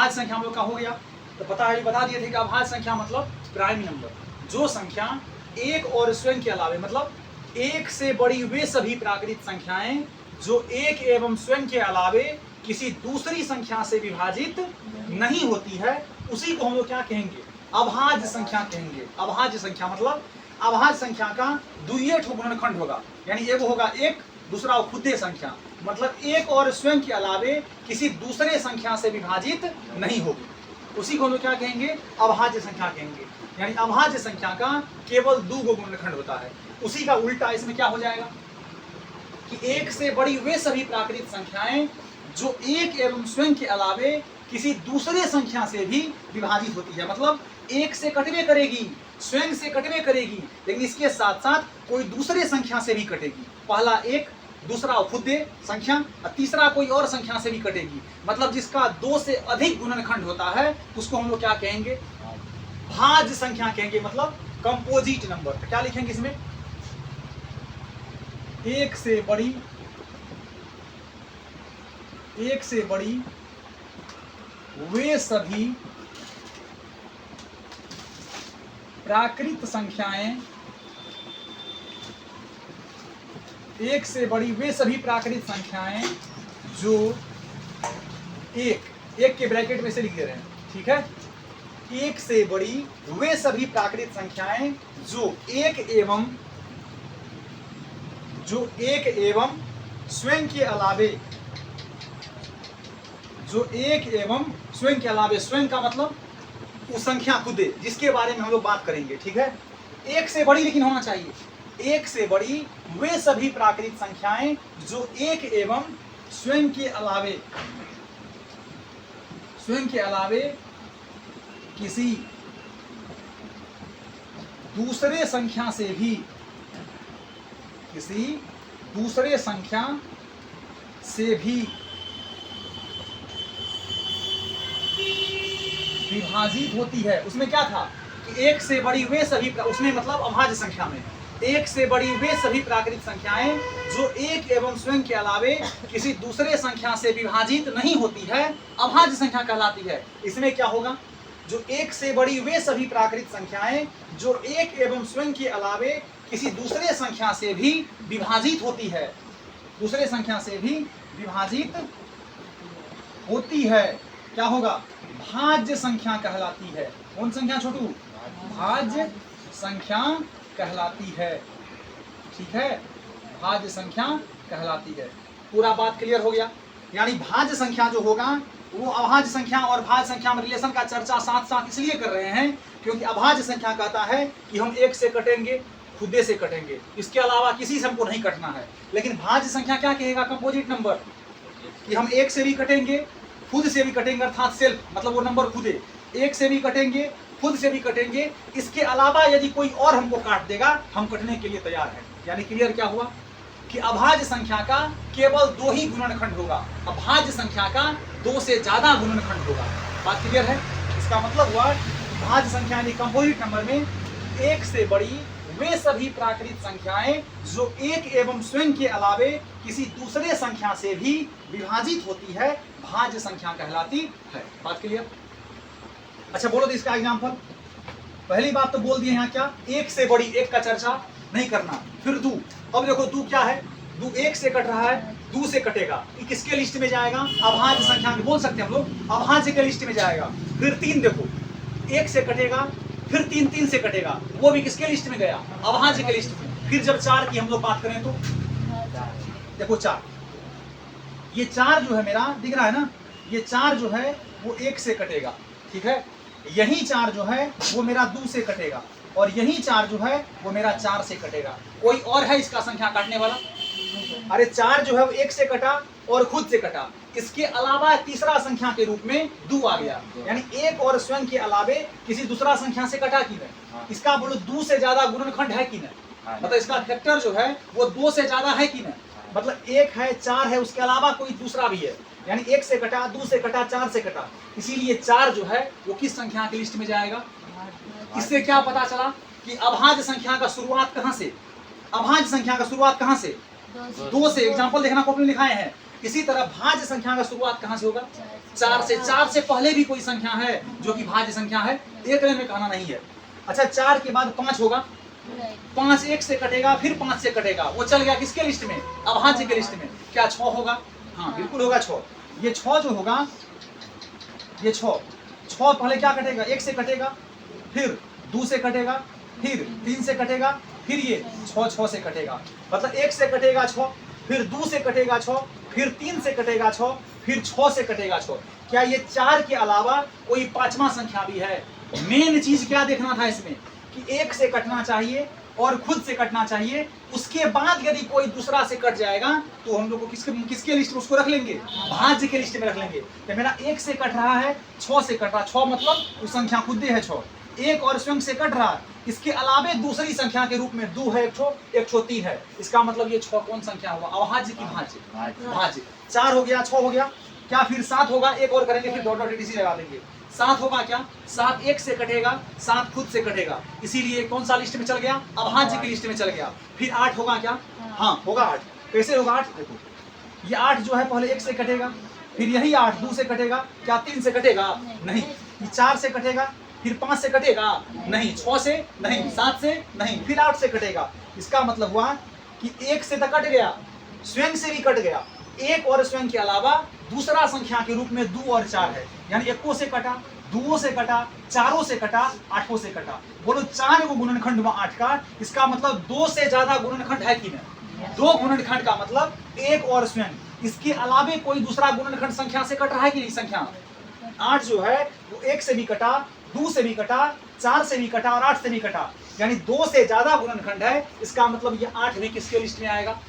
अभाज्य संख्या हम लोग का हो गया। तो पता है, बता दिए थे कि अभाज्य संख्या मतलब प्राइम नंबर, जो संख्या एक और स्वयं के अलावे, मतलब एक से बड़ी वे सभी प्राकृत संख्याएं जो एक एवं स्वयं के अलावे किसी दूसरी संख्या से विभाजित नहीं होती है, उसी को हम लोग क्या कहेंगे, अभाज्य संख्या कहेंगे। अभाज्य संख्या मतलब अभाज्य संख्या का द्वितीय गुणनखंड होगा, यानी एक होगा एक, दूसरा खुदे संख्या, मतलब एक और स्वयं के अलावे किसी दूसरे संख्या से विभाजित नहीं होगी, उसी को हम लोग क्या कहेंगे, अभाज्य संख्या कहेंगे। यानी अभाज्य संख्या का केवल दो गुणनखंड होता है। उसी का उल्टा इसमें क्या हो जाएगा कि एक से बड़ी वे सभी प्राकृत संख्याएं जो एक एवं स्वयं के अलावे किसी दूसरे संख्या से भी विभाजित होती है, मतलब एक से कटवे करेगी, स्वयं से कटवे करेगी, लेकिन इसके साथ साथ कोई दूसरे संख्या से भी कटेगी। पहला एक, दूसरा खुदे संख्या, और तीसरा कोई और संख्या से भी कटेगी। मतलब जिसका दो से अधिक गुणनखंड होता है उसको हम लोग क्या कहेंगे, भाज्य संख्या कहेंगे, मतलब कंपोजिट नंबर। तो क्या लिखेंगे इसमें, एक से बड़ी वे सभी प्राकृत संख्याएं, एक से बड़ी वे सभी प्राकृत संख्याएं जो एक के ब्रैकेट में से लिख दे रहे हैं, ठीक है। एक से बड़ी वे सभी प्राकृत संख्याएं जो एक एवं स्वयं के अलावे, स्वयं का मतलब वो संख्या खुदे जिसके बारे में हम लोग बात करेंगे, ठीक है। एक से बड़ी लेकिन होना चाहिए, एक से बड़ी वे सभी प्राकृत संख्याएं जो एक एवं स्वयं के अलावे किसी दूसरे संख्या से भी विभाजित होती है। उसमें क्या था कि एक से बड़ी वे सभी, उसमें मतलब अभाज्य संख्या में एक से बड़ी वे सभी प्राकृत संख्याएं जो एक एवं स्वयं के अलावे किसी दूसरे संख्या से विभाजित नहीं होती है, अभाज्य संख्या कहलाती है। इसमें क्या होगा, जो एक से बड़ी वे सभी प्राकृत संख्याएं जो एक एवं स्वयं के अलावे किसी दूसरे संख्या से भी विभाजित होती है, दूसरे संख्या से भी विभाजित होती है, क्या होगा, भाज्य संख्या कहलाती है। कौन संख्या छोटू, भाज्य संख्या कहलाती है, ठीक है, भाज्य संख्या कहलाती है। पूरा बात क्लियर हो गया। यानी भाज्य संख्या जो होगा वो अभाज्य संख्या और भाज्य संख्या में रिलेशन का चर्चा साथ साथ इसलिए कर रहे हैं क्योंकि अभाज्य संख्या कहता है कि हम एक से कटेंगे, खुदे से कटेंगे, इसके अलावा किसी से हमको नहीं कटना है। लेकिन भाज्य संख्या क्या कहेगा, कंपोजिट नंबर, कि हम एक से भी कटेंगे, खुद से भी कटेंगे, अर्थात सेल्फ, मतलब वो नंबर खुदे, एक से भी कटेंगे, खुद से भी कटेंगे, इसके अलावा यदि कोई और हमको काट देगा हम कटने के लिए तैयार हैं। यानी क्लियर क्या हुआ कि अभाज्य संख्या का केवल दो ही गुणनखंड होगा, अभाज्य संख्या का दो से ज्यादा गुणनखंड होगा। बात क्लियर है। इसका मतलब हुआ भाज्य संख्या यानी कंपोजिट नंबर में एक से बड़ी वे सभी प्राकृत संख्याएं जो एक एवं स्वयं के अलावे किसी दूसरे संख्या से भी विभाजित होती है, भाज्य संख्या कहलाती है। बात क्लियर। अच्छा बोलो तो इसका एग्जाम्पल। पहली बात तो बोल दिए यहाँ क्या, एक से बड़ी, एक का चर्चा नहीं करना। फिर दू, अब देखो दू क्या है, दू एक से कट रहा है, दू से कटेगा, ये किसके लिस्ट में जाएगा, अभाज्य संख्या में बोल सकते हैं हम लोग, अभाज्य के लिस्ट में जाएगा। फिर तीन देखो, एक से कटेगा, फिर तीन तीन से कटेगा, वो भी किसके लिस्ट में गया, अभाज्य के लिस्ट में। फिर जब चार की हम लोग बात करें तो देखो चार, ये चार जो है मेरा दिख रहा है ना, ये चार जो है वो एक से कटेगा, ठीक है। यही चार जो है वो मेरा दो से कटेगा, और यही चार जो है वो मेरा चार से कटेगा। कोई और है इसका संख्या काटने वाला? अरे चार जो है वो एक से कटा और खुद से कटा, इसके अलावा तीसरा संख्या के रूप में दो आ गया, यानी एक और स्वयं के अलावे किसी दूसरा संख्या से कटा कि नहीं। इसका बोलो दो से ज्यादा गुणनखंड है कि नहीं, मतलब इसका फैक्टर जो है वो दो से ज्यादा है कि नहीं, मतलब एक है, चार है, उसके अलावा कोई दूसरा भी है, यानी एक से कटा, दो से कटा, चार से कटा, इसीलिए चार जो है वो किस संख्या की लिस्ट में जाएगा। इससे क्या पता चला कि अभाज्य संख्या का शुरुआत कहाँ से, अभाज्य संख्या का शुरुआत कहाँ से, दो से। एग्जाम्पल देखना कॉपी में लिखाए हैं, इसी तरह भाज्य संख्या का शुरुआत कहाँ से होगा? 4 से। 4 से पहले भी कोई संख्या है जो कि भाज्य संख्या है? एक लाइन में कहना नहीं है। अच्छा, 4 के बाद 5 होगा, 5 1 से कटेगा, फिर 5 से कटेगा, वो चल गया किसके लिस्ट में? अभाज्य के लिस्ट में। क्या 6 होगा? हाँ बिल्कुल होगा 6। ये 6 जो होगा, ये 6 पहले क्या कटेगा? 1 से कटेगा, फिर 2 से कटेगा, फिर 3 से कटेगा, फिर ये 6 से कटेगा। मतलब 1 से कटेगा 6, फिर 2 से कटेगा 6, फिर 3 से कटेगा 6, फिर 6 से कटेगा 6। क्या ये 4 के अलावा कोई पांचवा संख्या भी है? मेन चीज क्या देखना था इसमें कि 1 से कटना चाहिए और खुद से कटना चाहिए। उसके बाद यदि कोई दूसरा से कट जाएगा तो हम लोग को किसके लिस्ट में उसको रख लेंगे? भाज्य के लिस्ट में रख लेंगे। तो मेरा 1 से कट रहा है, 6 से कट रहा है, 6 मतलब उस संख्या खुद है 6, 1 और स्वयं से कट रहा है, इसके अलावे दूसरी संख्या के रूप में 2 है, 1 3 है। इसका मतलब ये 6 कौन संख्या हुआ? अभाज्य की भाज्य? भाज्य। 4 हो गया, 6 हो गया, क्या फिर 7 होगा? एक और करेंगे, फिर डॉट डॉट etc लगा देंगे। 7 होगा क्या? 7 1 से कटेगा, 7 खुद से कटेगा, इसीलिए कौन सा लिस्ट में चल गया? अभाज्य की लिस्ट में चल गया। फिर 8 होगा क्या? हाँ होगा 8। कैसे होगा 8? देखो, ये 8 जो है पहले 1 से कटेगा, फिर यही 8 2 से कटेगा, क्या 3 से कटेगा? नहीं। ये 4 से कटेगा, फिर 5 से कटेगा? नहीं। 6 से? नहीं। 7 से? नहीं। फिर 8 से कटेगा। इसका मतलब हुआ कि 1 से तो कट गया, स्वयं से भी कट गया, 1 और स्वयं के अलावा दूसरा संख्या के रूप में 2 और 4 है, यानी 1 से कटा, 2 से कटा, 4 से कटा, 8 से कटा। बोलो 4 को गुणनखंड हुआ 8 का। इसका मतलब 2 से ज्यादा गुणनखंड है कि नहीं? 2 गुणनखंड का मतलब 1 और स्वयं, इसके अलावे कोई दूसरा गुणनखंड संख्या से कट रहा है कि नहीं? संख्या 8 जो है वो 1 से भी कटा, 2 से भी कटा, 4 से भी कटा और 8 से भी कटा, यानी 2 से ज्यादा गुणनखंड है। इसका मतलब ये 8 भी किसके लिस्ट में आएगा?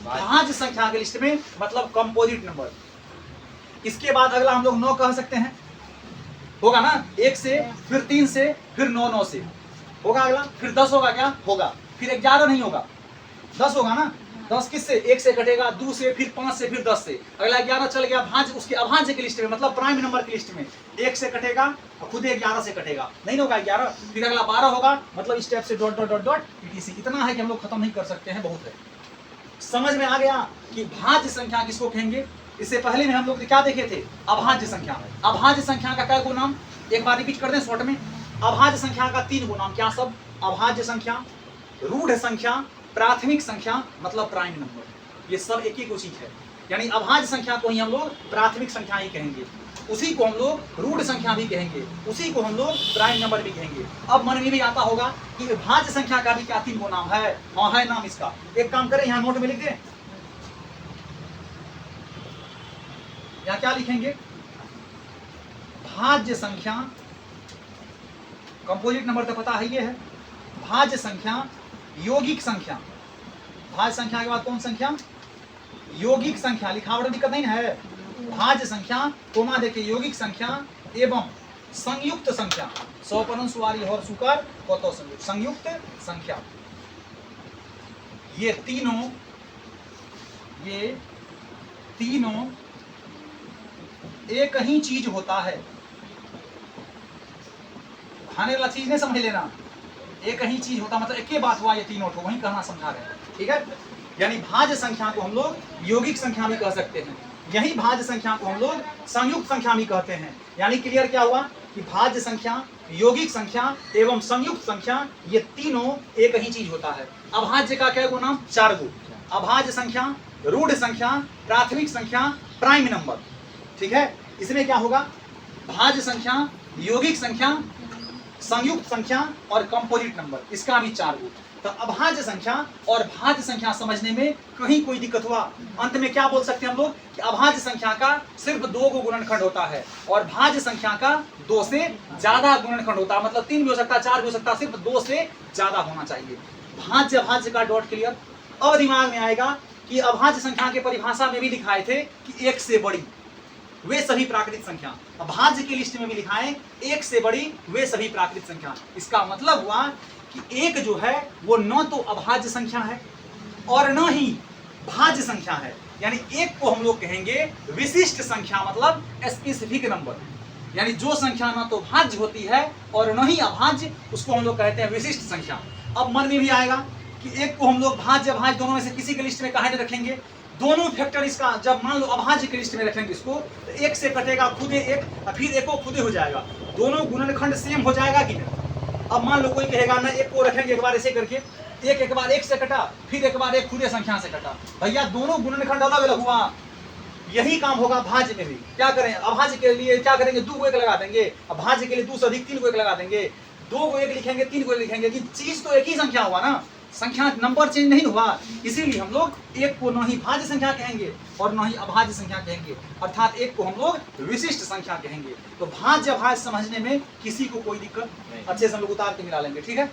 भाज्य संख्या के लिस्ट में, मतलब कंपोजिट नंबर। इसके बाद अगला हम लोग 9 कह सकते हैं, होगा ना? 1 से, फिर 3 से, फिर 9 से होगा अगला, फिर 10 होगा क्या? होगा। फिर 11 नहीं होगा, 10 होगा ना? 10 किससे? 1 से कटेगा, 2 से, फिर 5 से, फिर 10 से, अगला 11 चल गया भाज्य, उसके अभाज्य की लिस्ट में, मतलब प्राइम नंबर की लिस्ट में। 1 से कटेगा और खुद 11 से कटेगा, नहीं होगा 11। फिर अगला 12 होगा, मतलब इस टाइप से dot dot dot dot etc। इतना है कि हम लोग खत्म नहीं कर सकते हैं, बहुत है। समझ में आ गया कि भाज्य संख्या किसको कहेंगे? इससे पहले में हम लोग क्या देखे थे? अभाज्य संख्या। अभाज्य संख्या का क्या गो नाम? एक बार रिपीट कर दें शॉर्ट में। अभाज्य संख्या का 3 गो नाम, क्या सब? अभाज्य संख्या, रूढ़ संख्या, प्राथमिक संख्या मतलब प्राइम नंबर। ये सब एक ही को चीज है, यानी अभाज्य संख्या को ही हम लोग प्राथमिक संख्या ही कहेंगे, उसी को हम लोग रूढ़ संख्या भी कहेंगे, उसी को हम लोग प्राइम नंबर भी कहेंगे। अब मन में भी आता होगा कि भाज्य संख्या का भी क्या 3 गो नाम है? हाँ है नाम इसका। एक काम करें, यहाँ नोट में लिख दें, यहाँ क्या लिखेंगे? भाज्य संख्या, कंपोजिट नंबर तो पता है ये है, भाज्य संख्या, यौगिक संख्या। भाज्य संख्या के बाद कौन संख्या? यौगिक संख्या। लिखावट में दिक्कत नहीं है। भाज्य संख्या कोमा देखिए, यौगिक संख्या एवं संयुक्त संख्या, सौपनन सुवारी और सुकर कौतो संयुक्त, संयुक्त संख्या। ये तीनों एक ही चीज होता है। खाने वाला चीज नहीं समझ लेना, एक ही चीज होता मतलब एक ही बात हुआ, ये तीनों को वही कहना समझा रहे हैं, ठीक है। यानी भाज्य संख्या को हम लोग यौगिक संख्या भी कह सकते हैं, यही भाज्य संख्या को हम लोग संयुक्त संख्या भी कहते हैं। यानी क्लियर क्या हुआ कि भाज्य संख्या, यौगिक संख्या एवं संयुक्त संख्या, ये तीनों एक ही चीज होता है। अभाज्य का क्या गो नाम? 4 गो। अभाज्य संख्या, रूढ़ संख्या, प्राथमिक संख्या, प्राइम नंबर, ठीक है। इसमें क्या होगा? भाज्य संख्या, यौगिक संख्या, संयुक्त संख्या और कंपोजिट नंबर, इसका भी 4 गो। तो अभाज्य संख्या और भाज्य संख्या समझने में कहीं कोई दिक्कत हुआ? अंत में क्या बोल सकते हैं हम लोग कि अभाज्य संख्या का सिर्फ 2 गो गुणनखंड होता है और भाज्य संख्या का 2 से ज्यादा गुणनखंड होता है, मतलब 3 भी हो सकता है, 4 भी हो सकता है, सिर्फ 2 से ज्यादा होना चाहिए। भाज्य अभाज्य का डॉट क्लियर। अब दिमाग में आएगा कि अभाज्य संख्या के परिभाषा में भी लिखाए थे कि 1 से बड़ी वे सभी प्राकृतिक संख्या। भाज्य की लिस्ट में भी लिखा है 1 से बड़ी वे सभी प्राकृतिक संख्या। इसका मतलब हुआ कि 1 जो है वो न तो अभाज्य संख्या है और न ही भाज्य संख्या है, यानी 1 को हम लोग कहेंगे विशिष्ट संख्या, मतलब स्पेसिफिक नंबर। यानी जो संख्या न तो भाज्य होती है और न ही अभाज्य, उसको हम लोग कहते हैं विशिष्ट संख्या। अब मन में भी आएगा कि 1 को हम लोग भाज्य अभाज्य दोनों में से किसी के लिस्ट में काहे नहीं रखेंगे? दोनों फैक्टर इसका जब मान लो अभाज्य की लिस्ट में रखेंगे इसको, तो एक से कटेगा खुदे एक और फिर एको खुदे हो जाएगा, दोनों गुणनखंड सेम हो जाएगा कि नहीं। अब मान लो कोई कहेगा ना एक को रखेंगे एक बार ऐसे करके, एक बार एक से कटा, फिर एक बार एक खुदे संख्या से कटा, भैया दोनों गुणनखंड अलग अलग हुआ। यही काम होगा भाज्य में भी। क्या करें, अभाज्य के लिए क्या करेंगे, 2 को 1 लगा देंगे, अभाज्य के लिए 2 से अधिक 3 को 1 लगा देंगे, 2 को 1 लिखेंगे 3 को 1 लिखेंगे, कि चीज तो एक ही संख्या हुआ ना, संख्या नंबर चेंज नहीं हुआ। इसीलिए हम लोग एक को न ही भाज्य संख्या कहेंगे और न ही अभाज्य संख्या कहेंगे, अर्थात एक को हम लोग विशिष्ट संख्या कहेंगे। तो भाज्य अभाज्य समझने में किसी को कोई दिक्कत, अच्छे से हम लोग उतार के मिला लेंगे, ठीक है।